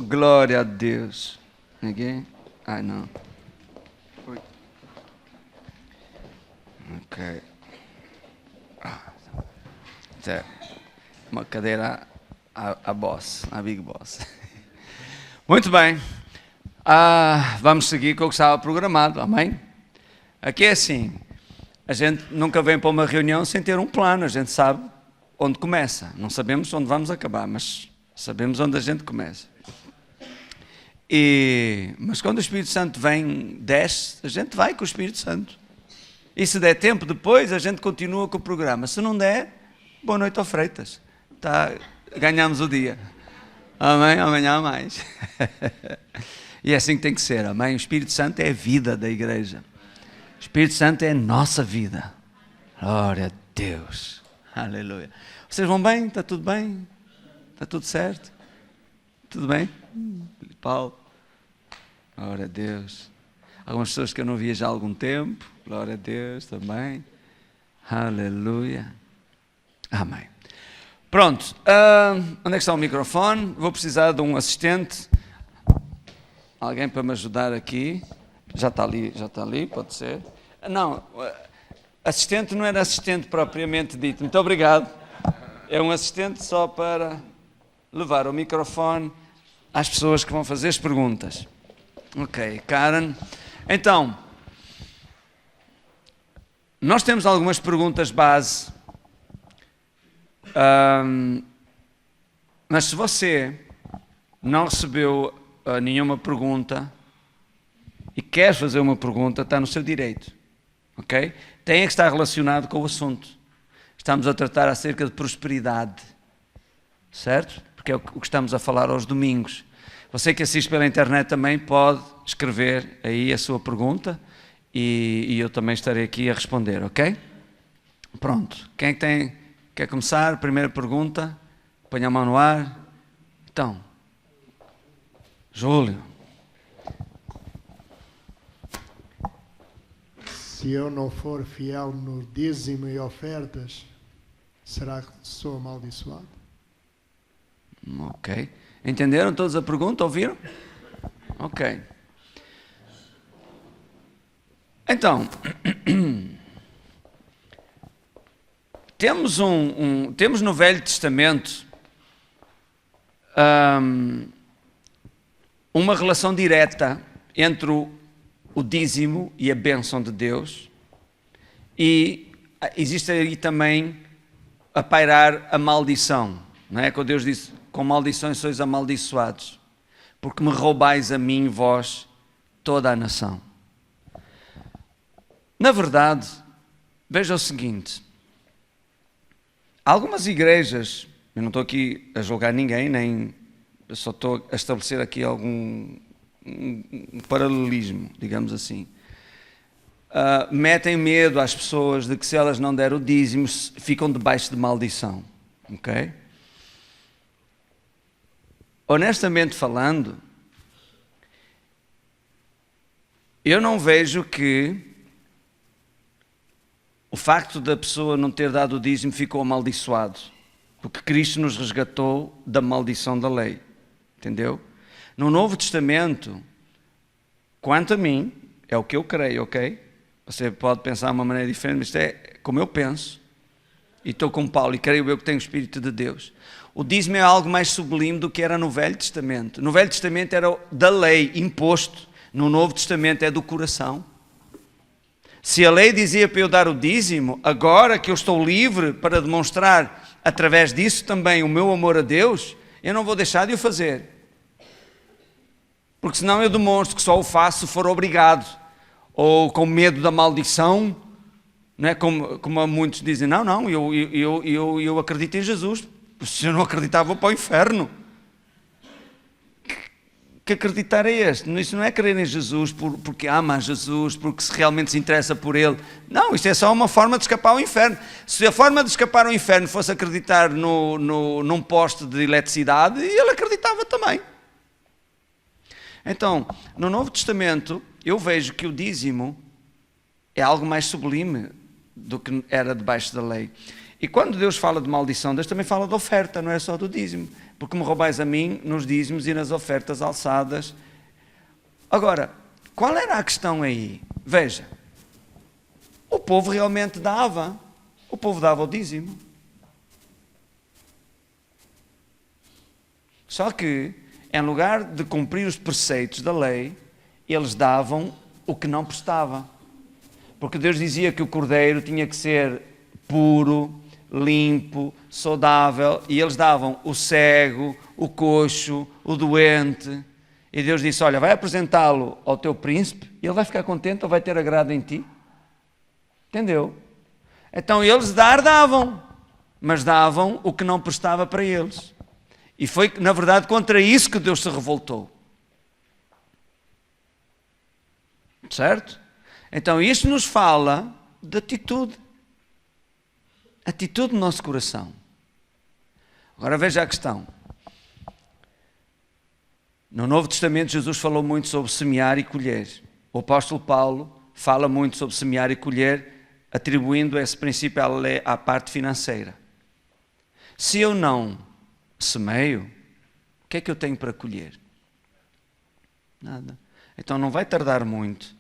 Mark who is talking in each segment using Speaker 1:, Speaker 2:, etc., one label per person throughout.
Speaker 1: Glória a Deus. Ninguém? Ah, não. Oi. Ok. Uma cadeira à boss, à Big Boss. Muito bem. Vamos seguir com o que estava programado, amém? Aqui é assim, a gente nunca vem para uma reunião sem ter um plano, a gente sabe onde começa. Não sabemos onde vamos acabar, mas sabemos onde a gente começa. Mas quando o Espírito Santo vem, desce, a gente vai com o Espírito Santo. E se der tempo depois, a gente continua com o programa. Se não der, boa noite ao Freitas. Ganhamos o dia. Amém? Amanhã há mais. E é assim que tem que ser, amém? O Espírito Santo é a vida da igreja. O Espírito Santo é a nossa vida. Glória a Deus. Aleluia. Vocês vão bem? Está tudo bem? Está tudo certo? Tudo bem? Paulo? Glória a Deus. Algumas pessoas que eu não via já há algum tempo. Glória a Deus também. Aleluia. Amém. Pronto. Onde é que está o microfone? Vou precisar de um assistente. Alguém para me ajudar aqui. Já está ali, pode ser. Não, assistente não era assistente propriamente dito. Muito obrigado. É um assistente só para levar o microfone às pessoas que vão fazer as perguntas. Ok, Karen. Então, nós temos algumas perguntas base. Mas se você não recebeu nenhuma pergunta e quer fazer uma pergunta, está no seu direito, ok? Tem que estar relacionado com o assunto. Estamos a tratar acerca de prosperidade, certo? Porque é o que estamos a falar aos domingos. Você que assiste pela internet também pode escrever aí a sua pergunta e eu também estarei aqui a responder, ok? Pronto. Quem é que quer começar? Primeira pergunta. Põe a mão no ar. Então, Júlio.
Speaker 2: Se eu não for fiel no dízimo e ofertas, será que sou amaldiçoado?
Speaker 1: Ok. Entenderam todos a pergunta? Ouviram? Ok. Então, temos no Velho Testamento uma relação direta entre o dízimo e a bênção de Deus, e existe aí também a pairar a maldição, não é? Quando Deus disse, com maldições sois amaldiçoados, porque me roubais a mim, vós, toda a nação. Na verdade, veja o seguinte, algumas igrejas, eu não estou aqui a julgar ninguém, nem eu só estou a estabelecer aqui algum um paralelismo, digamos assim. Metem medo às pessoas de que se elas não derem o dízimo, ficam debaixo de maldição. Ok? Honestamente falando, eu não vejo que o facto da pessoa não ter dado o dízimo ficou amaldiçoado, porque Cristo nos resgatou da maldição da lei. Entendeu? No Novo Testamento, quanto a mim, é o que eu creio, ok? Você pode pensar de uma maneira diferente, mas isto é como eu penso. E estou com Paulo e creio eu que tenho o Espírito de Deus. O dízimo é algo mais sublime do que era no Velho Testamento. No Velho Testamento era da lei, imposto. No Novo Testamento é do coração. Se a lei dizia para eu dar o dízimo, agora que eu estou livre para demonstrar através disso também o meu amor a Deus, eu não vou deixar de o fazer. Porque senão eu demonstro que só o faço se for obrigado, ou com medo da maldição, não é? Como muitos dizem, não, eu acredito em Jesus, se eu não acreditar vou para o inferno. Que acreditar é este? Isso não é crer em Jesus porque ama a Jesus, porque realmente se interessa por Ele. Não, isto é só uma forma de escapar ao inferno. Se a forma de escapar ao inferno fosse acreditar num poste de eletricidade, ele acreditava também. Então, no Novo Testamento, eu vejo que o dízimo é algo mais sublime do que era debaixo da lei. E quando Deus fala de maldição, Deus também fala de oferta, não é só do dízimo. Porque me roubais a mim nos dízimos e nas ofertas alçadas. Agora, qual era a questão aí? Veja, o povo realmente dava. O povo dava o dízimo. Só que, em lugar de cumprir os preceitos da lei, eles davam o que não prestava. Porque Deus dizia que o cordeiro tinha que ser puro, limpo, saudável, e eles davam o cego, o coxo, o doente. E Deus disse, olha, vai apresentá-lo ao teu príncipe, e ele vai ficar contente ou vai ter agrado em ti. Entendeu? Então eles davam, mas davam o que não prestava para eles. E foi, na verdade, contra isso que Deus se revoltou. Certo? Então isto nos fala de atitude. Atitude no nosso coração. Agora veja a questão. No Novo Testamento Jesus falou muito sobre semear e colher. O apóstolo Paulo fala muito sobre semear e colher, atribuindo esse princípio à parte financeira. Se eu não semeio, o que é que eu tenho para colher? Nada. Então não vai tardar muito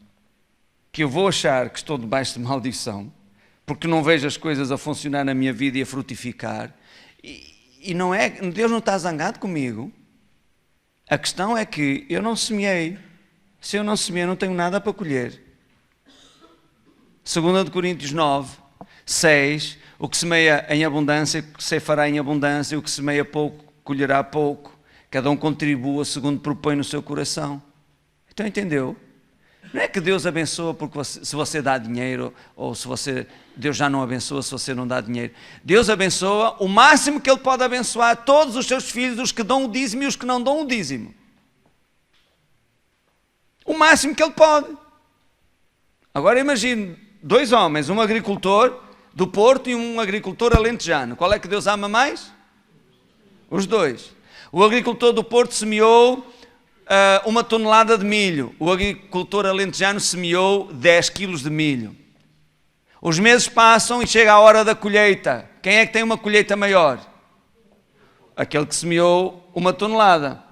Speaker 1: que eu vou achar que estou debaixo de maldição, porque não vejo as coisas a funcionar na minha vida e a frutificar. E não é, Deus não está zangado comigo. A questão é que eu não semeei. Se eu não semeei, não tenho nada para colher. 2 Coríntios 9, 6, o que semeia em abundância, ceifará em abundância, o que semeia pouco, colherá pouco. Cada um contribua segundo propõe no seu coração. Então entendeu? Não é que Deus abençoa porque se você dá dinheiro, ou se Deus já não abençoa se você não dá dinheiro. Deus abençoa o máximo que Ele pode abençoar todos os seus filhos, os que dão o dízimo e os que não dão o dízimo. O máximo que Ele pode. Agora imagine 2 homens, um agricultor do Porto e um agricultor alentejano. Qual é que Deus ama mais? Os 2. O agricultor do Porto semeou 1 tonelada de milho. O agricultor alentejano semeou 10 quilos de milho. Os meses passam e chega a hora da colheita. Quem é que tem uma colheita maior? Aquele que semeou 1 tonelada.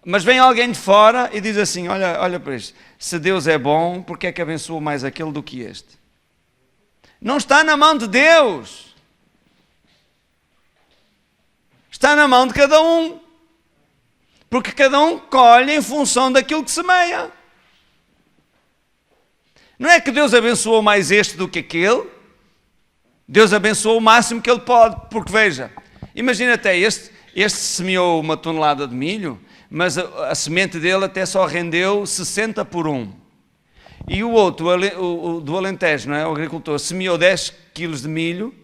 Speaker 1: Mas vem alguém de fora e diz assim, olha para isto, se Deus é bom, porque é que abençoou mais aquele do que este? Não está na mão de Deus. Está na mão de cada um. Porque cada um colhe em função daquilo que semeia. Não é que Deus abençoou mais este do que aquele. Deus abençoou o máximo que Ele pode. Porque veja, imagina até este semeou 1 tonelada de milho, mas a semente dele até só rendeu 60 por 1. E o outro, o do Alentejo, não é? O agricultor, semeou 10 quilos de milho,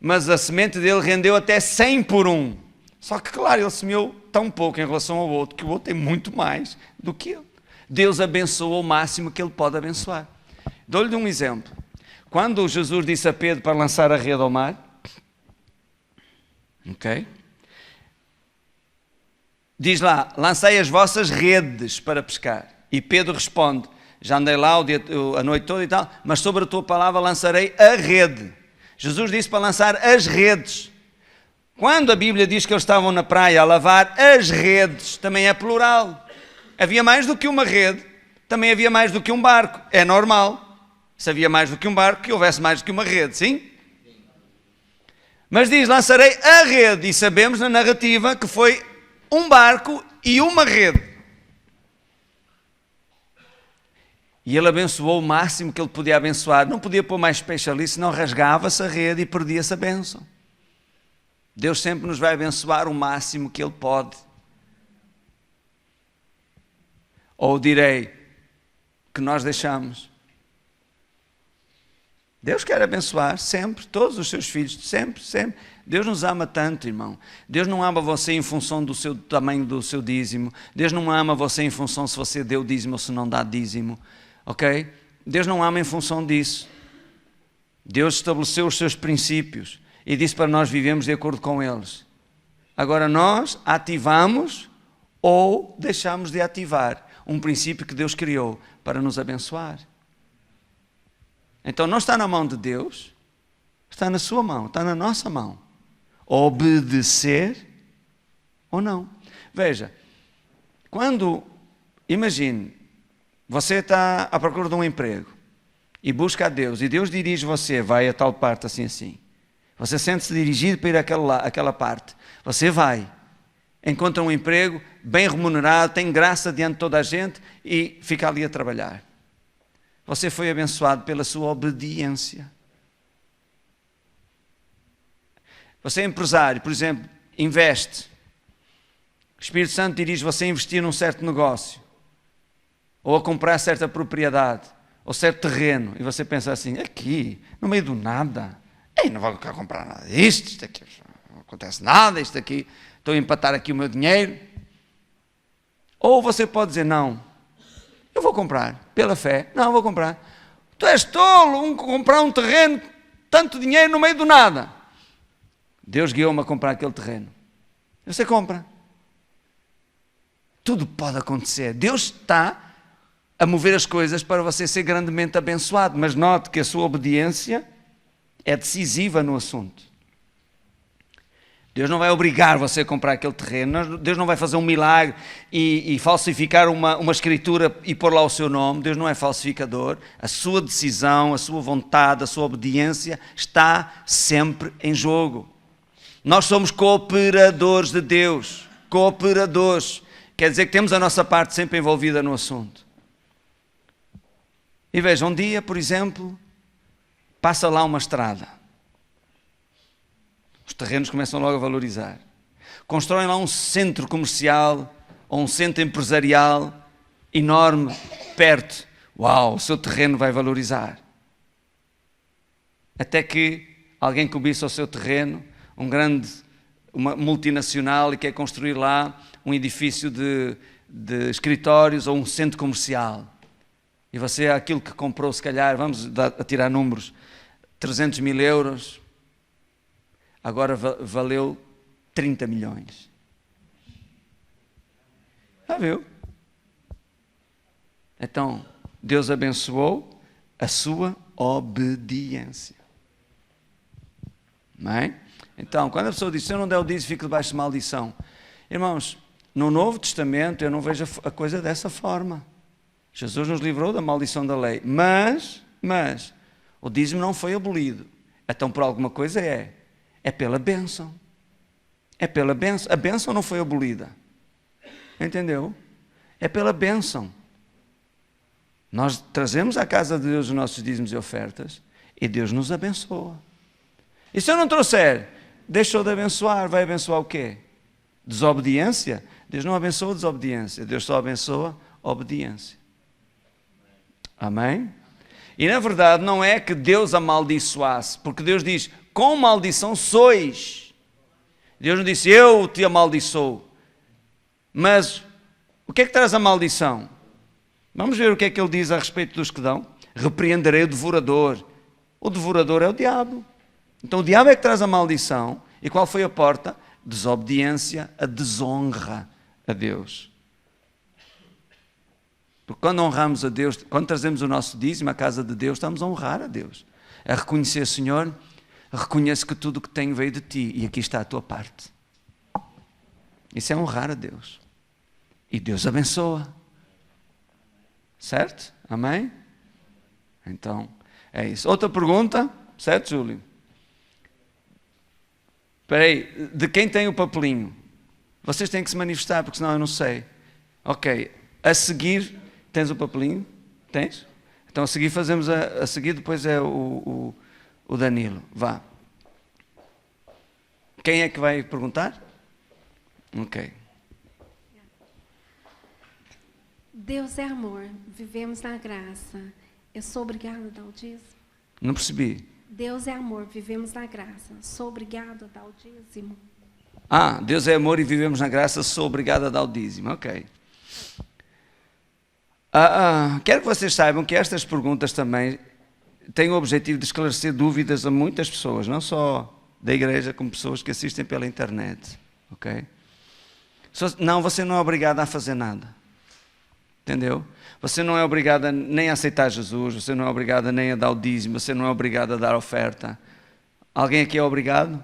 Speaker 1: mas a semente dele rendeu até 100 por 1. Só que, claro, ele semeou tão pouco em relação ao outro, que o outro tem muito mais do que ele. Deus abençoou o máximo que Ele pode abençoar. Dou-lhe um exemplo. Quando Jesus disse a Pedro para lançar a rede ao mar, ok? Diz lá, lancei as vossas redes para pescar. E Pedro responde, já andei lá a noite toda e tal, mas sobre a tua palavra lançarei a rede. Jesus disse para lançar as redes. Quando a Bíblia diz que eles estavam na praia a lavar as redes, também é plural. Havia mais do que uma rede, também havia mais do que um barco. É normal. Se havia mais do que um barco, que houvesse mais do que uma rede, sim? Mas diz, lançarei a rede. E sabemos na narrativa que foi um barco e uma rede. E ele abençoou o máximo que ele podia abençoar. Não podia pôr mais peixe ali, senão rasgava-se a rede e perdia-se a bênção. Deus sempre nos vai abençoar o máximo que Ele pode. Ou direi que nós deixamos. Deus quer abençoar sempre, todos os seus filhos, sempre, sempre. Deus nos ama tanto, irmão. Deus não ama você em função do seu tamanho do seu dízimo. Deus não ama você em função se você deu dízimo ou se não dá dízimo. Ok? Deus não ama em função disso. Deus estabeleceu os seus princípios e disse para nós vivemos de acordo com eles. Agora nós ativamos ou deixamos de ativar um princípio que Deus criou para nos abençoar. Então não está na mão de Deus, Está na sua mão, está na nossa mão. Obedecer ou não. Veja, imagine, você está à procura de um emprego e busca a Deus, e Deus dirige você, vai a tal parte assim, assim. Você sente-se dirigido para ir àquela parte. Você vai, encontra um emprego bem remunerado, tem graça diante de toda a gente e fica ali a trabalhar. Você foi abençoado pela sua obediência. Você é empresário, por exemplo, investe. O Espírito Santo dirige você a investir num certo negócio, ou a comprar certa propriedade, ou certo terreno, e você pensa assim, aqui, no meio do nada, não vou comprar nada disto, isto aqui não acontece nada, isto aqui, estou a empatar aqui o meu dinheiro. Ou você pode dizer, não, eu vou comprar, pela fé, não, vou comprar. Tu és tolo, comprar um terreno, tanto dinheiro no meio do nada. Deus guiou-me a comprar aquele terreno. Você compra. Tudo pode acontecer. Deus está a mover as coisas para você ser grandemente abençoado, mas note que a sua obediência é decisiva no assunto. Deus não vai obrigar você a comprar aquele terreno, Deus não vai fazer um milagre e falsificar uma escritura e pôr lá o seu nome. Deus não é falsificador. A sua decisão, a sua vontade, a sua obediência está sempre em jogo. Nós somos cooperadores de Deus, cooperadores. Quer dizer que temos a nossa parte sempre envolvida no assunto. E veja, um dia, por exemplo, passa lá uma estrada. Os terrenos começam logo a valorizar. Constroem lá um centro comercial ou um centro empresarial enorme, perto. Uau, o seu terreno vai valorizar. Até que alguém cobiça o seu terreno, uma multinacional, e quer construir lá um edifício de escritórios ou um centro comercial. E você, aquilo que comprou, se calhar, vamos tirar números, 300 mil euros, agora valeu 30 milhões. Já viu? Então, Deus abençoou a sua obediência. Não é? Então, quando a pessoa diz, se eu não der o dízimo, fico debaixo de maldição. Irmãos, no Novo Testamento eu não vejo a coisa dessa forma. Jesus nos livrou da maldição da lei, mas o dízimo não foi abolido. Então, por alguma coisa é pela bênção. É pela bênção. A bênção não foi abolida. Entendeu? É pela bênção. Nós trazemos à casa de Deus os nossos dízimos e ofertas e Deus nos abençoa. E se eu não trouxer, deixou de abençoar, vai abençoar o quê? Desobediência? Deus não abençoa desobediência, Deus só abençoa obediência. Amém? E na verdade não é que Deus amaldiçoasse, porque Deus diz, com maldição sois. Deus não disse, eu te amaldiçoo. Mas o que é que traz a maldição? Vamos ver o que é que ele diz a respeito dos que dão. Repreenderei o devorador. O devorador é o diabo. Então o diabo é que traz a maldição. E qual foi a porta? Desobediência, a desonra a Deus. Porque quando honramos a Deus, quando trazemos o nosso dízimo à casa de Deus, estamos a honrar a Deus. A reconhecer, Senhor, reconheço que tudo o que tenho veio de Ti e aqui está a Tua parte. Isso é honrar a Deus. E Deus abençoa. Certo? Amém? Então, é isso. Outra pergunta? Certo, Júlio? Espera aí, de quem tem o papelinho? Vocês têm que se manifestar, porque senão eu não sei. Ok, a seguir, tens o papelinho? Tens? Então a seguir fazemos, a seguir depois é o Danilo. Vá. Quem é que vai perguntar? Ok.
Speaker 3: Deus é amor, vivemos na graça. Eu sou obrigada a dar o dízimo?
Speaker 1: Não percebi.
Speaker 3: Deus é amor, vivemos na graça. Sou obrigada a dar o dízimo?
Speaker 1: Ah, Deus é amor e vivemos na graça, sou obrigado a dar o dízimo. Ok. Quero que vocês saibam que estas perguntas também têm o objetivo de esclarecer dúvidas a muitas pessoas, não só da igreja, como pessoas que assistem pela internet. Ok? Não, você não é obrigado a fazer nada. Entendeu? Você não é obrigado nem a aceitar Jesus, você não é obrigado nem a dar o dízimo, você não é obrigado a dar oferta. Alguém aqui é obrigado?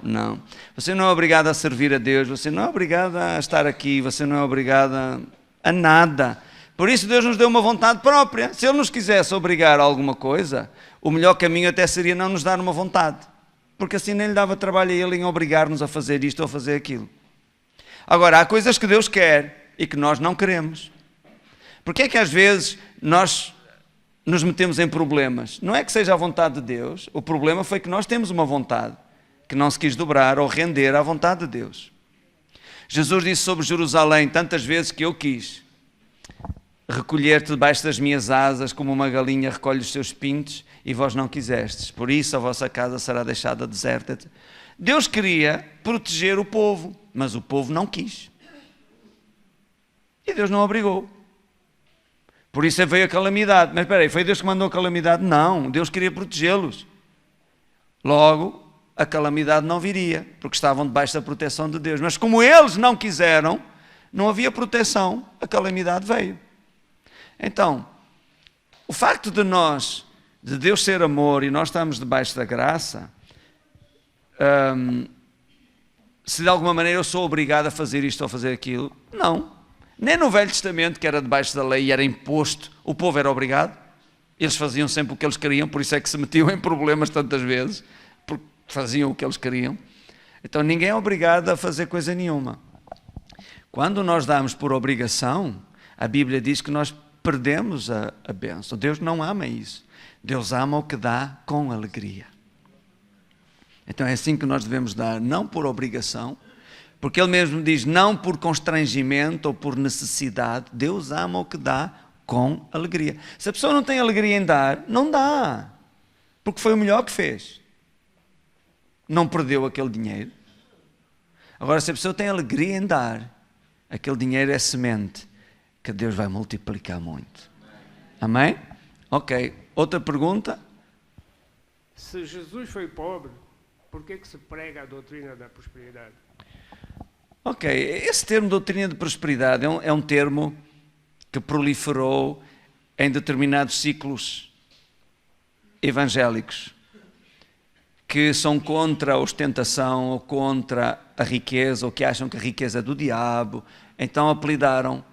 Speaker 1: Não. Você não é obrigado a servir a Deus, você não é obrigado a estar aqui, você não é obrigado a nada. Por isso Deus nos deu uma vontade própria. Se Ele nos quisesse obrigar a alguma coisa, o melhor caminho até seria não nos dar uma vontade. Porque assim nem lhe dava trabalho a Ele em obrigar-nos a fazer isto ou a fazer aquilo. Agora, há coisas que Deus quer e que nós não queremos. Porque é que às vezes nós nos metemos em problemas? Não é que seja a vontade de Deus, o problema foi que nós temos uma vontade que não se quis dobrar ou render à vontade de Deus. Jesus disse sobre Jerusalém tantas vezes que eu quis recolher-te debaixo das minhas asas, como uma galinha recolhe os seus pintos, e vós não quisestes. Por isso a vossa casa será deixada deserta. Deus queria proteger o povo, mas o povo não quis. E Deus não obrigou. Por isso veio a calamidade. Mas espera aí, foi Deus que mandou a calamidade? Não, Deus queria protegê-los. Logo, a calamidade não viria, porque estavam debaixo da proteção de Deus. Mas como eles não quiseram, não havia proteção, a calamidade veio. Então, o facto de Deus ser amor e nós estamos debaixo da graça, se de alguma maneira eu sou obrigado a fazer isto ou a fazer aquilo, não. Nem no Velho Testamento, que era debaixo da lei e era imposto, o povo era obrigado. Eles faziam sempre o que eles queriam, por isso é que se metiam em problemas tantas vezes, porque faziam o que eles queriam. Então ninguém é obrigado a fazer coisa nenhuma. Quando nós damos por obrigação, a Bíblia diz que nós perdemos a bênção. Deus não ama isso. Deus ama o que dá com alegria. Então é assim que nós devemos dar, não por obrigação, porque Ele mesmo diz, não por constrangimento ou por necessidade. Deus ama o que dá com alegria. Se a pessoa não tem alegria em dar, não dá, porque foi o melhor que fez. Não perdeu aquele dinheiro. Agora, se a pessoa tem alegria em dar, aquele dinheiro é semente que Deus vai multiplicar muito. Amém? Ok. Outra pergunta?
Speaker 4: Se Jesus foi pobre, por que se prega a doutrina da prosperidade?
Speaker 1: Ok. Esse termo doutrina de prosperidade é um termo que proliferou em determinados ciclos evangélicos que são contra a ostentação ou contra a riqueza ou que acham que a riqueza é do diabo. Então apelidaram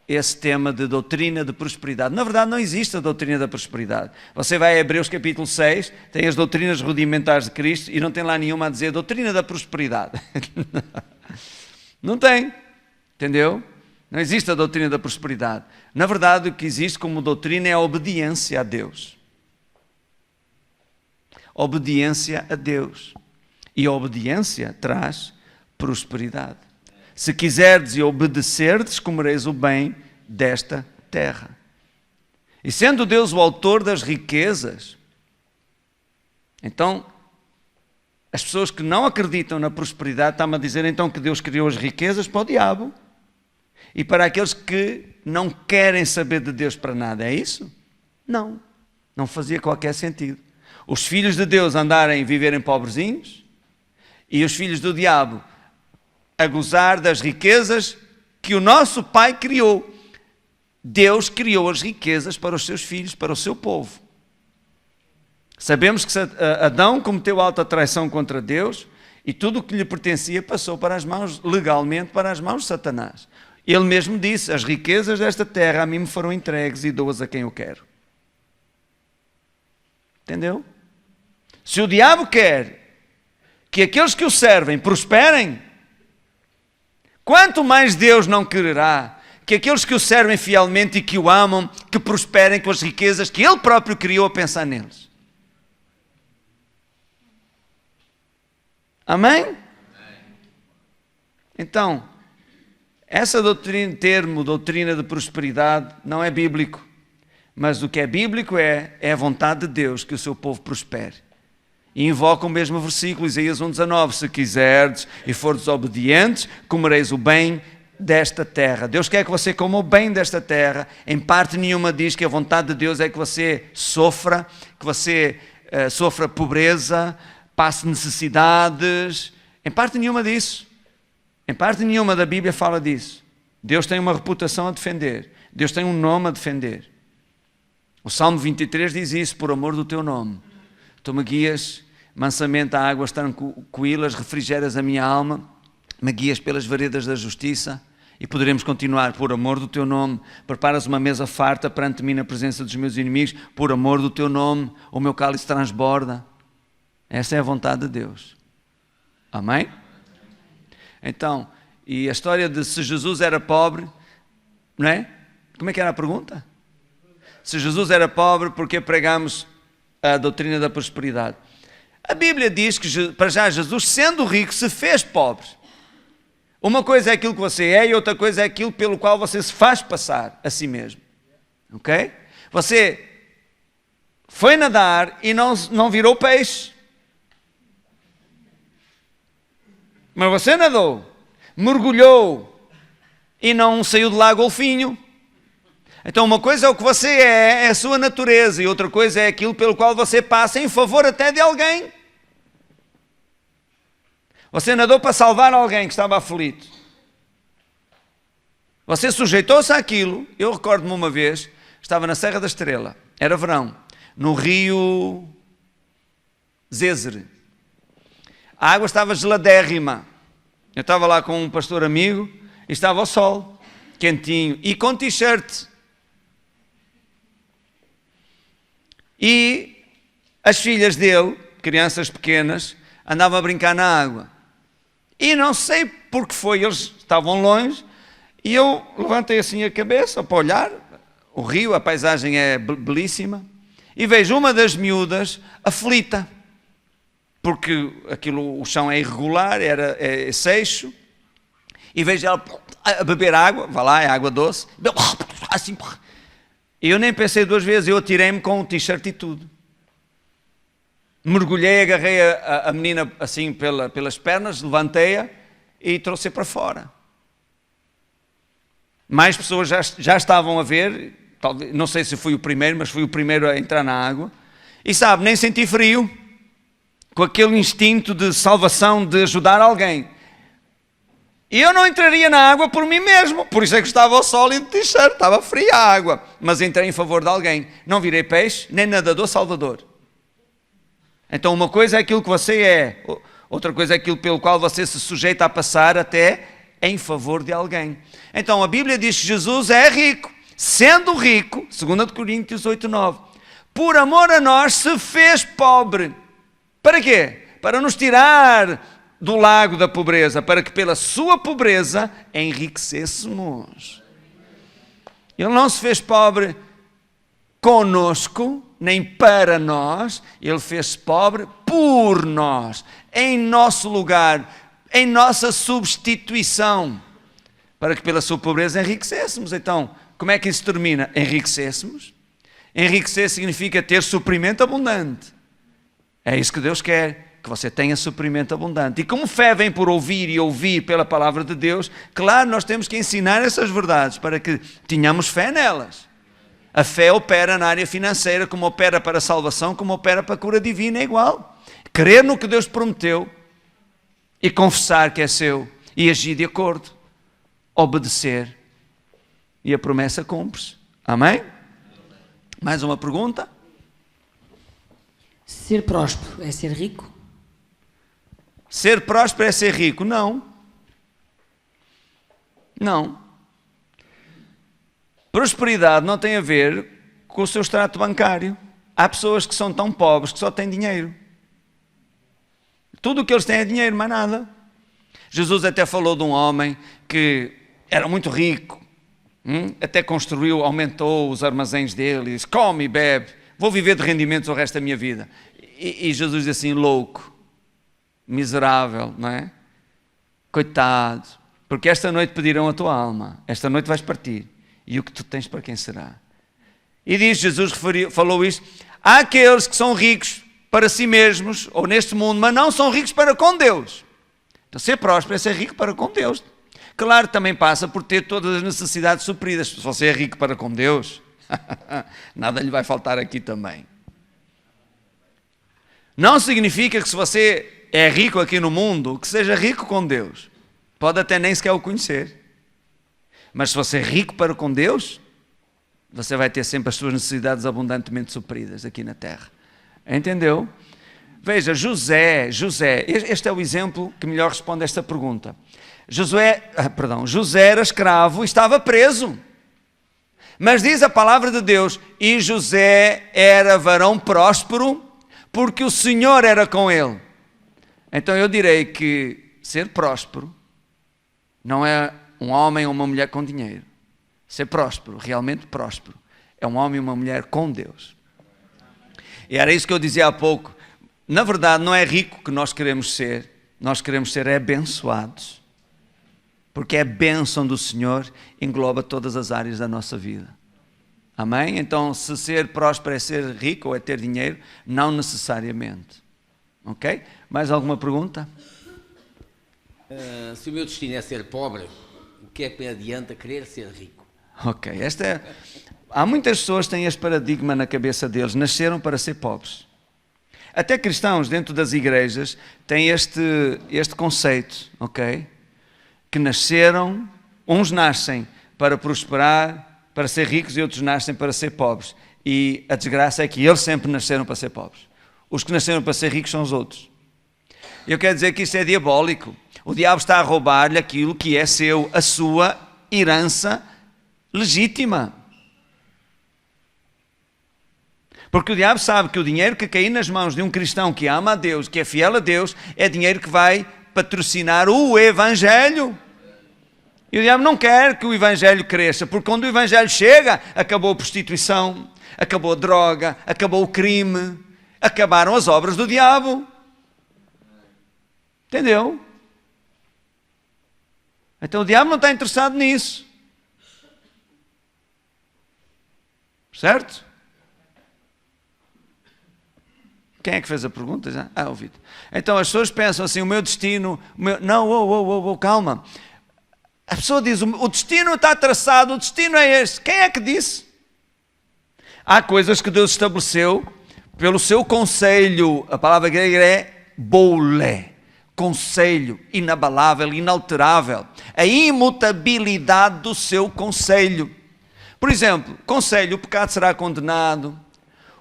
Speaker 1: esse tema de doutrina de prosperidade. Na verdade não existe a doutrina da prosperidade. Você vai a Hebreus capítulo 6, tem as doutrinas rudimentares de Cristo e não tem lá nenhuma a dizer doutrina da prosperidade. Não tem, entendeu? Não existe a doutrina da prosperidade. Na verdade o que existe como doutrina é a obediência a Deus. Obediência a Deus. E a obediência traz prosperidade. Se quiserdes e obedecerdes, comereis o bem desta terra. E sendo Deus o autor das riquezas, então, as pessoas que não acreditam na prosperidade, estão a dizer então que Deus criou as riquezas para o diabo. E para aqueles que não querem saber de Deus para nada, é isso? Não, não fazia qualquer sentido. Os filhos de Deus andarem e viverem pobrezinhos, e os filhos do diabo a gozar das riquezas que o nosso Pai criou. Deus criou as riquezas para os seus filhos, para o seu povo. Sabemos que Adão cometeu alta traição contra Deus e tudo o que lhe pertencia passou para as mãos, legalmente, para as mãos de Satanás. Ele mesmo disse, as riquezas desta terra a mim me foram entregues e dou-as a quem eu quero. Entendeu? Se o diabo quer que aqueles que o servem prosperem, quanto mais Deus não quererá que aqueles que o servem fielmente e que o amam, que prosperem com as riquezas que Ele próprio criou a pensar neles. Amém? Então, essa doutrina de prosperidade não é bíblico, mas o que é bíblico é a vontade de Deus que o seu povo prospere. E invoca o mesmo versículo, Isaías 1,19, se quiserdes e fordes obedientes, comereis o bem desta terra. Deus quer que você coma o bem desta terra. Em parte nenhuma diz que a vontade de Deus é que você sofra, que você sofra pobreza, passe necessidades. Em parte nenhuma disso. Em parte nenhuma da Bíblia fala disso. Deus tem uma reputação a defender. Deus tem um nome a defender. O Salmo 23 diz isso, por amor do teu nome. Tu me guias, Mansamente a águas tranquilas, refrigeras a minha alma, me guias pelas veredas da justiça. E poderemos continuar: por amor do teu nome, preparas uma mesa farta perante mim na presença dos meus inimigos, por amor do teu nome, o meu cálice transborda. Essa é a vontade de Deus. Amém? Então, e a história de se Jesus era pobre, não é? Como é que era a pergunta? Se Jesus era pobre, por que pregamos a doutrina da prosperidade? A Bíblia diz que, para já, Jesus, sendo rico, se fez pobre. Uma coisa é aquilo que você é e outra coisa é aquilo pelo qual você se faz passar a si mesmo. Ok? Você foi nadar e não virou peixe. Mas você nadou, mergulhou e não saiu de lá golfinho. Então uma coisa é o que você é a sua natureza, e outra coisa é aquilo pelo qual você passa em favor até de alguém. Você nadou para salvar alguém que estava aflito. Você sujeitou-se àquilo. Eu recordo-me uma vez, estava na Serra da Estrela, era verão, no rio Zézere. A água estava geladérrima. Eu estava lá com um pastor amigo e estava ao sol, quentinho, e com t-shirt. E as filhas dele, crianças pequenas, andavam a brincar na água. E não sei porque foi, eles estavam longe, e eu levantei assim a cabeça para olhar, o rio, a paisagem é belíssima, e vejo uma das miúdas aflita, porque aquilo, o chão é irregular, é seixo, e vejo ela a beber água, vá lá, é água doce, assim, e eu nem pensei duas vezes, eu atirei-me com o t-shirt e tudo. Mergulhei, agarrei a menina assim pelas pernas, levantei-a e trouxe-a para fora. Mais pessoas já estavam a ver, talvez, não sei se fui o primeiro, mas fui o primeiro a entrar na água. E sabe, nem senti frio, com aquele instinto de salvação, de ajudar alguém. E eu não entraria na água por mim mesmo, por isso é que estava ao sol e de t-shirt, estava fria a água. Mas entrei em favor de alguém. Não virei peixe, nem nadador salvador. Então uma coisa é aquilo que você é, outra coisa é aquilo pelo qual você se sujeita a passar até em favor de alguém. Então a Bíblia diz que Jesus é rico, sendo rico, 2 Coríntios 8:9, por amor a nós se fez pobre. Para quê? Para nos tirar do lago da pobreza, para que pela sua pobreza enriquecêssemos. Ele não se fez pobre conosco, nem para nós, ele fez-se pobre por nós, em nosso lugar, em nossa substituição, para que pela sua pobreza enriquecêssemos. Então, como é que isso termina? Enriquecêssemos. Enriquecer significa ter suprimento abundante. É isso que Deus quer, que você tenha suprimento abundante. E como fé vem por ouvir e ouvir pela palavra de Deus, claro, nós temos que ensinar essas verdades para que tenhamos fé nelas. A fé opera na área financeira, como opera para a salvação, como opera para a cura divina, é igual. Crer no que Deus prometeu e confessar que é seu e agir de acordo, obedecer, e a promessa cumpre-se. Amém? Mais uma pergunta?
Speaker 5: Ser próspero é ser rico?
Speaker 1: Ser próspero é ser rico? Não. Não. Prosperidade não tem a ver com o seu extrato bancário. Há pessoas que são tão pobres que só têm dinheiro. Tudo o que eles têm é dinheiro, mais nada. Jesus até falou de um homem que era muito rico, até construiu, aumentou os armazéns dele, disse, come e bebe, vou viver de rendimentos o resto da minha vida. E Jesus diz assim, louco, miserável, não é? Coitado, porque esta noite pedirão a tua alma, esta noite vais partir. E o que tu tens para quem será? E diz, Jesus falou isto, há aqueles que são ricos para si mesmos, ou neste mundo, mas não são ricos para com Deus. Então ser próspero é ser rico para com Deus. Claro, também passa por ter todas as necessidades supridas. Se você é rico para com Deus, nada lhe vai faltar aqui também. Não significa que se você é rico aqui no mundo, que seja rico com Deus. Pode até nem sequer o conhecer. Mas se você é rico para com Deus, você vai ter sempre as suas necessidades abundantemente supridas aqui na terra. Entendeu? Veja, José, este é o exemplo que melhor responde a esta pergunta. José era escravo e estava preso. Mas diz a palavra de Deus, e José era varão próspero, porque o Senhor era com ele. Então eu direi que ser próspero não é um homem ou uma mulher com dinheiro. Ser próspero, realmente próspero, é um homem e uma mulher com Deus. E era isso que eu dizia há pouco. Na verdade, não é rico que nós queremos ser abençoados. Porque a bênção do Senhor engloba todas as áreas da nossa vida. Amém? Então, se ser próspero é ser rico ou é ter dinheiro, não necessariamente. Ok? Mais alguma pergunta?
Speaker 6: Se o meu destino é ser pobre, o que é que me adianta querer ser rico?
Speaker 1: Ok, há muitas pessoas que têm este paradigma na cabeça deles, nasceram para ser pobres. Até cristãos dentro das igrejas têm este conceito, ok? Que nasceram, uns nascem para prosperar, para ser ricos, e outros nascem para ser pobres. E a desgraça é que eles sempre nasceram para ser pobres. Os que nasceram para ser ricos são os outros. Eu quero dizer que isso é diabólico. O diabo está a roubar-lhe aquilo que é seu, a sua herança legítima. Porque o diabo sabe que o dinheiro que cair nas mãos de um cristão que ama a Deus, que é fiel a Deus, é dinheiro que vai patrocinar o Evangelho. E o diabo não quer que o Evangelho cresça, porque quando o Evangelho chega, acabou a prostituição, acabou a droga, acabou o crime, acabaram as obras do diabo. Entendeu? Então o diabo não está interessado nisso. Certo? Quem é que fez a pergunta? Ah, ouvi. Então as pessoas pensam assim, o meu destino... Não, calma. A pessoa diz, o destino está traçado, o destino é este. Quem é que disse? Há coisas que Deus estabeleceu pelo seu conselho. A palavra grega é boule. Conselho, inabalável, inalterável. A imutabilidade do seu conselho. Por exemplo, conselho, o pecado será condenado,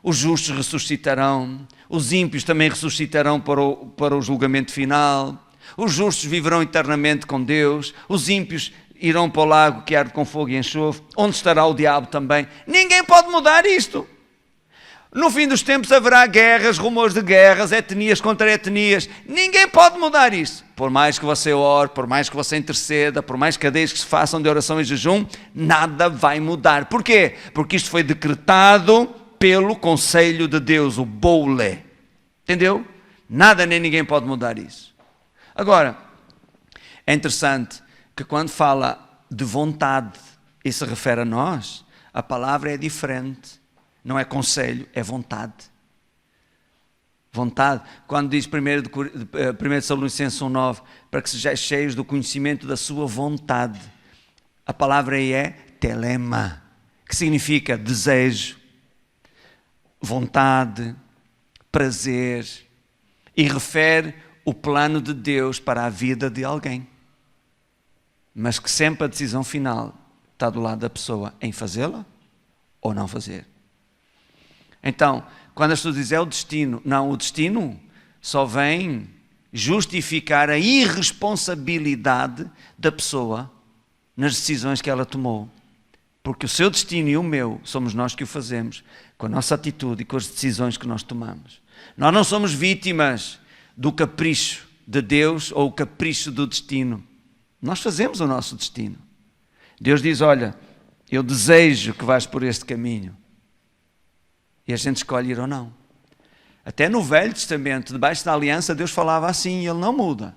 Speaker 1: os justos ressuscitarão, os ímpios também ressuscitarão para o julgamento final, os justos viverão eternamente com Deus, os ímpios irão para o lago que arde com fogo e enxofre, onde estará o diabo também. Ninguém pode mudar isto. No fim dos tempos haverá guerras, rumores de guerras, etnias contra etnias. Ninguém pode mudar isso. Por mais que você ore, por mais que você interceda, por mais cadeias que se façam de oração e jejum, nada vai mudar. Porquê? Porque isto foi decretado pelo conselho de Deus, o boule. Entendeu? Nada nem ninguém pode mudar isso. Agora, é interessante que quando fala de vontade e se refere a nós, a palavra é diferente. Não é conselho, é vontade. Vontade. Quando diz 1 Tessalonicenses 1:9, para que sejais cheios do conhecimento da sua vontade. A palavra aí é telema, que significa desejo, vontade, prazer, e refere o plano de Deus para a vida de alguém. Mas que sempre a decisão final está do lado da pessoa em fazê-la ou não fazer. Então, quando as pessoas dizem é o destino, não, o destino só vem justificar a irresponsabilidade da pessoa nas decisões que ela tomou. Porque o seu destino e o meu, somos nós que o fazemos, com a nossa atitude e com as decisões que nós tomamos. Nós não somos vítimas do capricho de Deus ou o capricho do destino. Nós fazemos o nosso destino. Deus diz, olha, eu desejo que vais por este caminho. E a gente escolhe ir ou não. Até no Velho Testamento, debaixo da aliança, Deus falava assim e Ele não muda.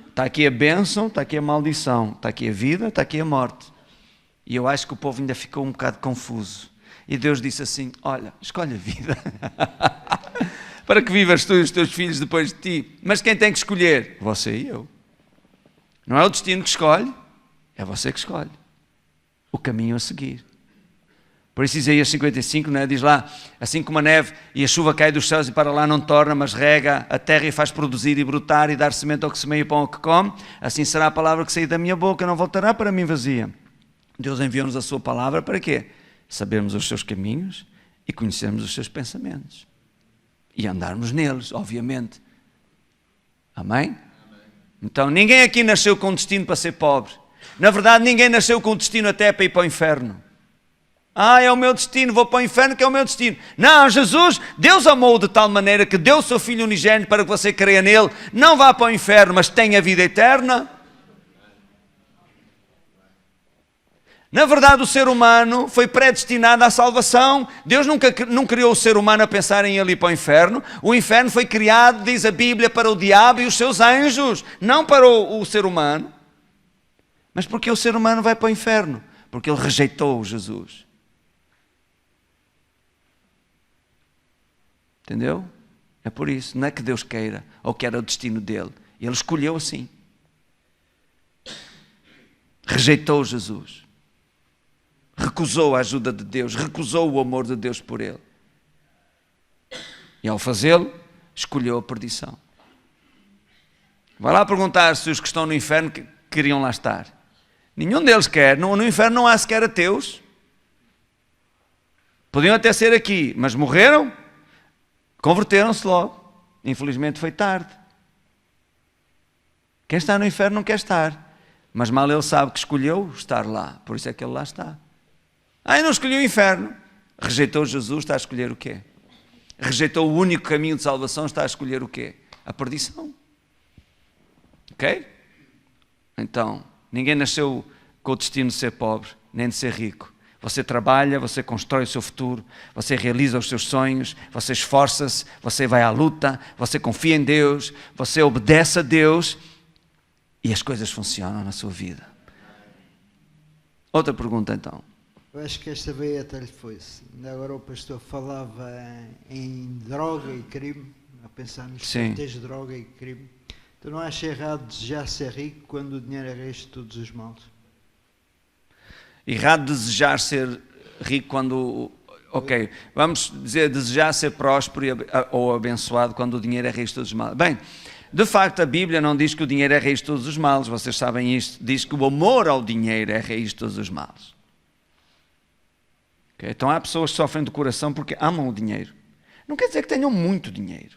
Speaker 1: Está aqui a bênção, está aqui a maldição, está aqui a vida, está aqui a morte. E eu acho que o povo ainda ficou um bocado confuso. E Deus disse assim, olha, escolhe a vida. Para que vivas tu e os teus filhos depois de ti. Mas quem tem que escolher? Você e eu. Não é o destino que escolhe, é você que escolhe o caminho a seguir. Por isso Isaías 55, né, diz lá, assim como a neve e a chuva cai dos céus e para lá não torna, mas rega a terra e faz produzir e brotar e dar semente ao que semeia e pão ao que come, assim será a palavra que sair da minha boca, não voltará para mim vazia. Deus enviou-nos a sua palavra para quê? Sabermos os seus caminhos e conhecermos os seus pensamentos. e andarmos neles, obviamente. Amém? Então, ninguém aqui nasceu com destino para ser pobre. Na verdade, ninguém nasceu com destino até para ir para o inferno. É o meu destino, vou para o inferno que é o meu destino. Não, Jesus, Deus amou de tal maneira que deu o seu Filho unigênito para que você creia nele. Não vá para o inferno, mas tenha vida eterna. Na verdade, o ser humano foi predestinado à salvação. Deus não criou o ser humano a pensar em ele ir para o inferno. O inferno foi criado, diz a Bíblia, para o diabo e os seus anjos, não para o ser humano. Mas porque o ser humano vai para o inferno? Porque ele rejeitou Jesus. Entendeu? É por isso. Não é que Deus queira ou que era o destino dele. Ele escolheu assim. Rejeitou Jesus. Recusou a ajuda de Deus. Recusou o amor de Deus por ele. E ao fazê-lo, escolheu a perdição. Vai lá perguntar se os que estão no inferno queriam lá estar. Nenhum deles quer. No inferno não há sequer ateus. Podiam até ser aqui, mas morreram. Converteram-se logo. Infelizmente foi tarde. Quem está no inferno não quer estar. Mas mal ele sabe que escolheu estar lá. Por isso é que ele lá está. Não escolheu o inferno. Rejeitou Jesus, está a escolher o quê? Rejeitou o único caminho de salvação, está a escolher o quê? A perdição. Ok? Então, ninguém nasceu com o destino de ser pobre, nem de ser rico. Você trabalha, você constrói o seu futuro, você realiza os seus sonhos, você esforça-se, você vai à luta, você confia em Deus, você obedece a Deus e as coisas funcionam na sua vida. Outra pergunta então.
Speaker 7: Eu acho que esta veia até lhe foi-se. Ainda agora o pastor falava em droga e crime, a pensar nos contextos de droga e crime. Tu não achas errado desejar ser rico quando o dinheiro é raiz de todos os males?
Speaker 1: Errado desejar ser rico quando... Ok, vamos dizer desejar ser próspero ou abençoado quando o dinheiro é raiz de todos os males. Bem, de facto a Bíblia não diz que o dinheiro é raiz de todos os males, vocês sabem isto. Diz que o amor ao dinheiro é raiz de todos os males. Okay? Então há pessoas que sofrem do coração porque amam o dinheiro. Não quer dizer que tenham muito dinheiro.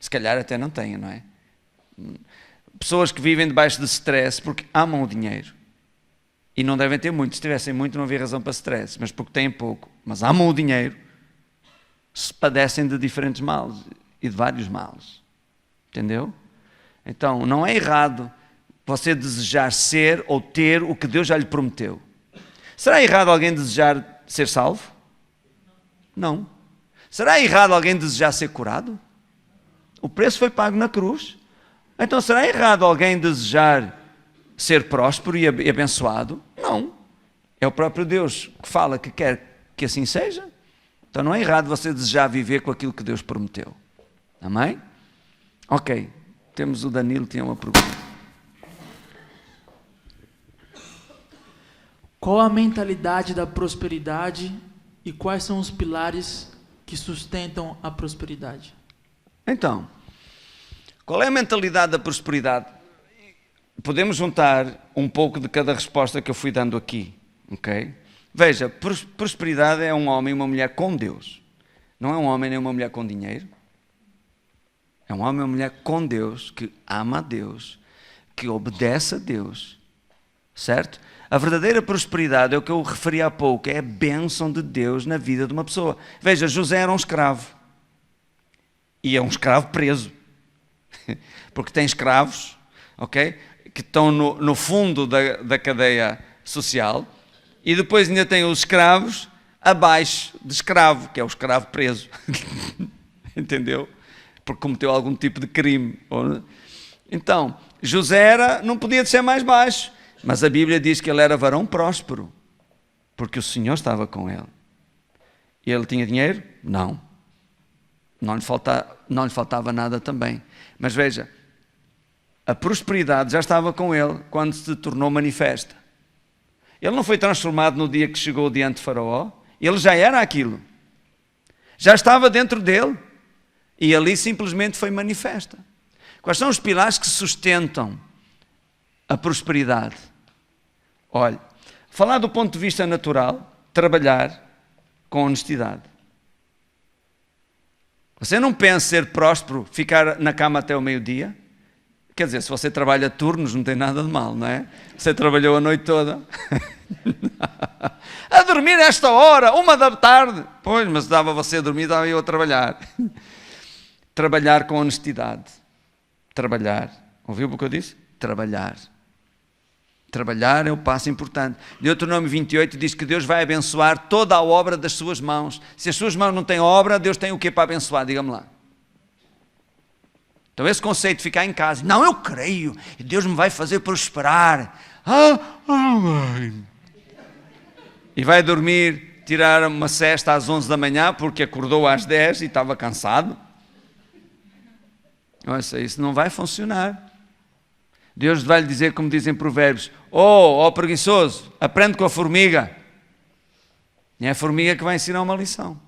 Speaker 1: Se calhar até não tenham, não é? Pessoas que vivem debaixo de stress porque amam o dinheiro. E não devem ter muito. Se tivessem muito, não havia razão para stress. Mas porque têm pouco, mas amam o dinheiro, se padecem de diferentes males e de vários males. Entendeu? Então, não é errado você desejar ser ou ter o que Deus já lhe prometeu. Será errado alguém desejar ser salvo? Não. Será errado alguém desejar ser curado? O preço foi pago na cruz. Então, será errado alguém desejar ser próspero e abençoado? Não. É o próprio Deus que fala que quer que assim seja. Então não é errado você desejar viver com aquilo que Deus prometeu. Amém? Ok. Temos o Danilo que tinha uma pergunta.
Speaker 8: Qual a mentalidade da prosperidade e quais são os pilares que sustentam a prosperidade? Então,
Speaker 1: qual é a mentalidade da prosperidade? Podemos juntar um pouco de cada resposta que eu fui dando aqui, ok? Veja, prosperidade é um homem e uma mulher com Deus. Não é um homem nem uma mulher com dinheiro. É um homem e uma mulher com Deus, que ama a Deus, que obedece a Deus, certo? A verdadeira prosperidade é o que eu referi há pouco, é a bênção de Deus na vida de uma pessoa. Veja, José era um escravo. E é um escravo preso. Porque tem escravos, ok? Que estão no fundo da cadeia social, e depois ainda tem os escravos abaixo de escravo, que é o escravo preso. Entendeu? Porque cometeu algum tipo de crime. Então, José não podia ser mais baixo, mas a Bíblia diz que ele era varão próspero, porque o Senhor estava com ele. E ele tinha dinheiro? Não. Não lhe faltava nada também. Mas veja, a prosperidade já estava com ele quando se tornou manifesta. Ele não foi transformado no dia que chegou diante de Faraó. Ele já era aquilo. Já estava dentro dele. E ali simplesmente foi manifesta. Quais são os pilares que sustentam a prosperidade? Olha, falar do ponto de vista natural, trabalhar com honestidade. Você não pensa ser próspero, ficar na cama até o meio-dia? Quer dizer, se você trabalha turnos, não tem nada de mal, não é? Você trabalhou a noite toda. A dormir esta hora, 1h. Pois, mas dava você a dormir, dava eu a trabalhar. Trabalhar com honestidade. Trabalhar. Ouviu o que eu disse? Trabalhar. Trabalhar é o passo importante. Deuteronômio 28 diz que Deus vai abençoar toda a obra das suas mãos. Se as suas mãos não têm obra, Deus tem o que para abençoar? Diga-me lá. Então esse conceito de ficar em casa, não, eu creio, Deus me vai fazer prosperar. Mãe. E vai dormir, tirar uma sesta às 11 da manhã, porque acordou às 10 e estava cansado. Olha, isso não vai funcionar. Deus vai lhe dizer, como dizem provérbios, ó preguiçoso, aprende com a formiga. E é a formiga que vai ensinar uma lição.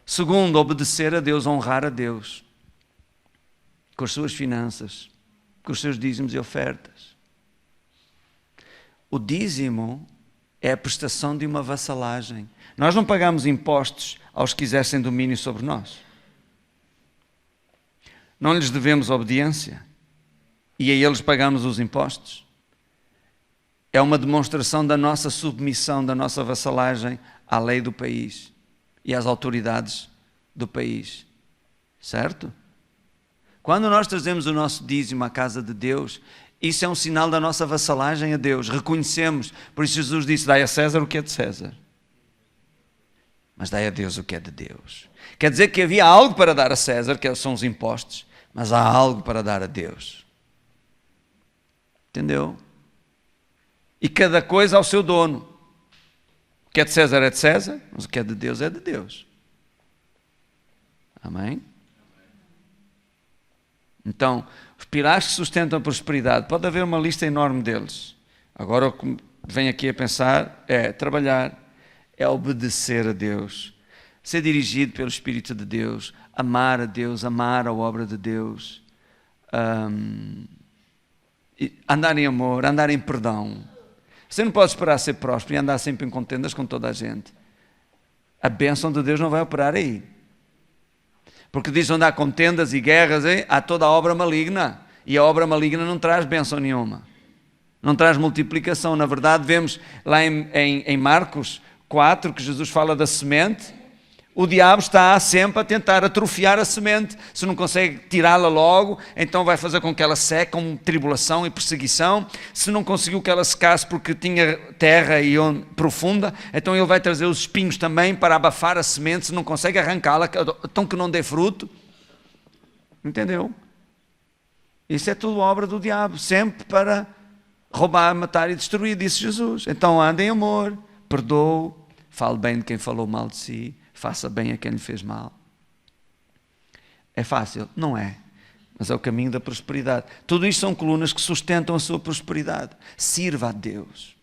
Speaker 1: Segundo, obedecer a Deus, honrar a Deus. Com as suas finanças, com os seus dízimos e ofertas. O dízimo é a prestação de uma vassalagem. Nós não pagamos impostos aos que exercem domínio sobre nós. Não lhes devemos obediência e a eles pagamos os impostos. É uma demonstração da nossa submissão, da nossa vassalagem à lei do país e às autoridades do país. Certo? Quando nós trazemos o nosso dízimo à casa de Deus, isso é um sinal da nossa vassalagem a Deus. Reconhecemos. Por isso Jesus disse, dai a César o que é de César. Mas dai a Deus o que é de Deus. Quer dizer que havia algo para dar a César, que são os impostos, mas há algo para dar a Deus. Entendeu? E cada coisa ao seu dono. O que é de César é de César, mas o que é de Deus é de Deus. Amém? Então, os pilares que sustentam a prosperidade, pode haver uma lista enorme deles. Agora o que vem aqui a pensar é trabalhar, é obedecer a Deus, ser dirigido pelo Espírito de Deus, amar a Deus, amar a obra de Deus, andar em amor, andar em perdão. Você não pode esperar ser próspero e andar sempre em contendas com toda a gente. A bênção de Deus não vai operar aí. Porque diz onde há contendas e guerras, há toda a obra maligna. E a obra maligna não traz bênção nenhuma. Não traz multiplicação. Na verdade, vemos lá em Marcos 4, que Jesus fala da semente. O diabo está sempre a tentar atrofiar a semente. Se não consegue tirá-la logo, então vai fazer com que ela seque, com tribulação e perseguição. Se não conseguiu que ela secasse porque tinha terra profunda, então ele vai trazer os espinhos também para abafar a semente. Se não consegue arrancá-la, então que não dê fruto. Entendeu? Isso é tudo obra do diabo, sempre para roubar, matar e destruir, disse Jesus. Então ande em amor, perdoe, fale bem de quem falou mal de si, faça bem a quem lhe fez mal. É fácil? Não é. Mas é o caminho da prosperidade. Tudo isto são colunas que sustentam a sua prosperidade. Sirva a Deus.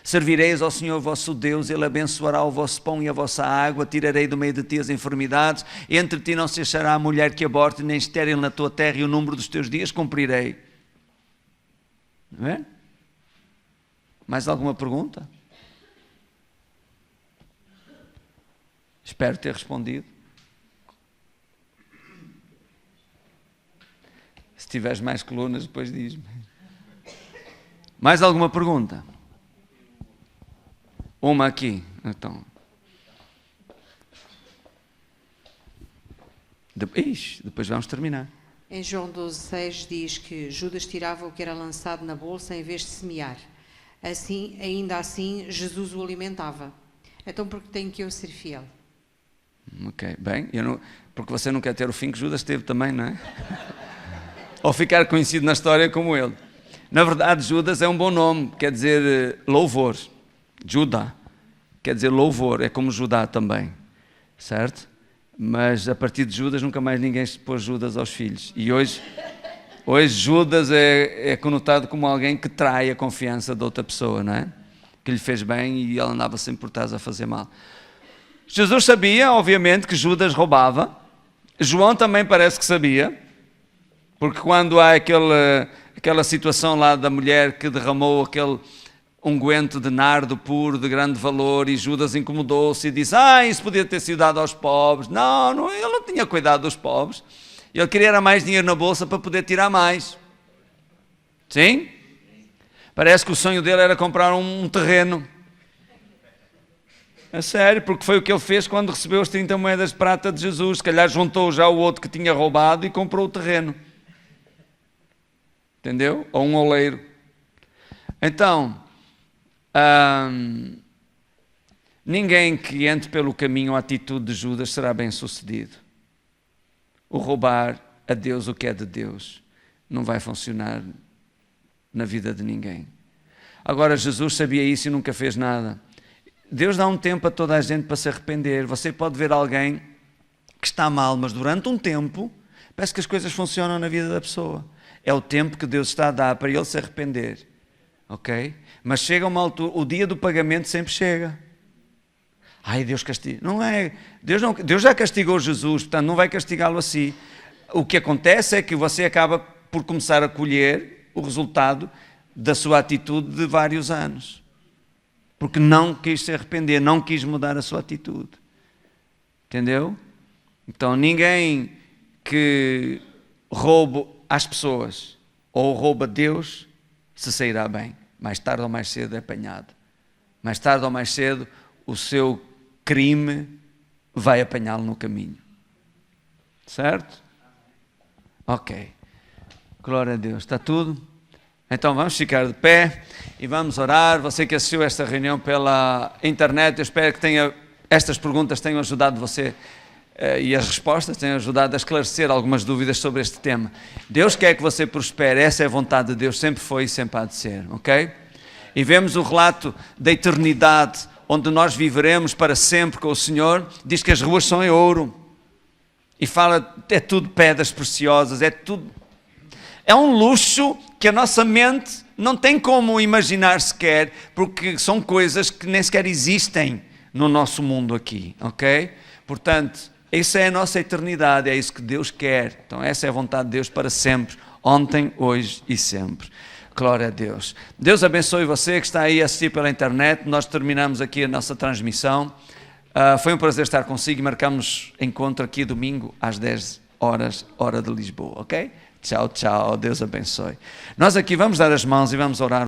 Speaker 1: Servireis ao Senhor vosso Deus, Ele abençoará o vosso pão e a vossa água, tirarei do meio de ti as enfermidades, entre ti não se achará a mulher que aborte, nem estéril na tua terra, e o número dos teus dias cumprirei. Não é? Mais alguma pergunta? Espero ter respondido. Se tiveres mais colunas, depois diz-me. Mais alguma pergunta? Uma aqui, então. Depois vamos terminar.
Speaker 5: Em João 12,6 diz que Judas tirava o que era lançado na bolsa em vez de semear. Assim, ainda assim, Jesus o alimentava. Então, por que tenho que eu ser fiel?
Speaker 1: Ok, bem, porque você não quer ter o fim que Judas teve também, não é? Ou ficar conhecido na história como ele. Na verdade, Judas é um bom nome, quer dizer louvor. Judá, quer dizer louvor, é como Judá também, certo? Mas a partir de Judas nunca mais ninguém pôs Judas aos filhos. E hoje Judas é conotado como alguém que trai a confiança de outra pessoa, não é? Que lhe fez bem e ela andava sempre por trás a fazer mal. Jesus sabia, obviamente, que Judas roubava. João também parece que sabia, porque quando há aquela situação lá da mulher que derramou unguento de nardo puro, de grande valor, e Judas incomodou-se e disse, isso podia ter sido dado aos pobres. Não, ele não tinha cuidado dos pobres. Ele queria era mais dinheiro na bolsa para poder tirar mais. Sim? Parece que o sonho dele era comprar um terreno. É sério, porque foi o que ele fez quando recebeu as 30 moedas de prata de Jesus. Se calhar juntou já o outro que tinha roubado e comprou o terreno. Entendeu? Ou um oleiro. Então, ninguém que entre pelo caminho, a atitude de Judas será bem sucedido. O roubar a Deus o que é de Deus não vai funcionar na vida de ninguém. Agora, Jesus sabia isso e nunca fez nada. Deus dá um tempo a toda a gente para se arrepender. Você pode ver alguém que está mal, mas durante um tempo, parece que as coisas funcionam na vida da pessoa. É o tempo que Deus está a dar para ele se arrepender. Ok? Mas chega uma altura, o dia do pagamento sempre chega. Deus castiga. Não é. Deus já castigou Jesus, portanto não vai castigá-lo assim. O que acontece é que você acaba por começar a colher o resultado da sua atitude de vários anos. Porque não quis se arrepender, não quis mudar a sua atitude. Entendeu? Então ninguém que rouba às pessoas ou rouba a Deus se sairá bem. Mais tarde ou mais cedo é apanhado. Mais tarde ou mais cedo o seu crime vai apanhá-lo no caminho. Certo? Ok. Glória a Deus. Está tudo? Então vamos ficar de pé e vamos orar. Você que assistiu esta reunião pela internet, eu espero que estas perguntas tenham ajudado você e as respostas tenham ajudado a esclarecer algumas dúvidas sobre este tema. Deus quer que você prospere, essa é a vontade de Deus, sempre foi e sempre há de ser, ok? E vemos o relato da eternidade, onde nós viveremos para sempre com o Senhor. Diz que as ruas são em ouro e fala, é tudo pedras preciosas, é um luxo que a nossa mente não tem como imaginar sequer, porque são coisas que nem sequer existem no nosso mundo aqui, ok? Portanto, essa é a nossa eternidade, é isso que Deus quer. Então essa é a vontade de Deus para sempre, ontem, hoje e sempre. Glória a Deus. Deus abençoe você que está aí a assistir pela internet. Nós terminamos aqui a nossa transmissão. Foi um prazer estar consigo e marcamos encontro aqui domingo às 10 horas, hora de Lisboa, ok? Tchau, tchau. Deus abençoe. Nós aqui vamos dar as mãos e vamos orar.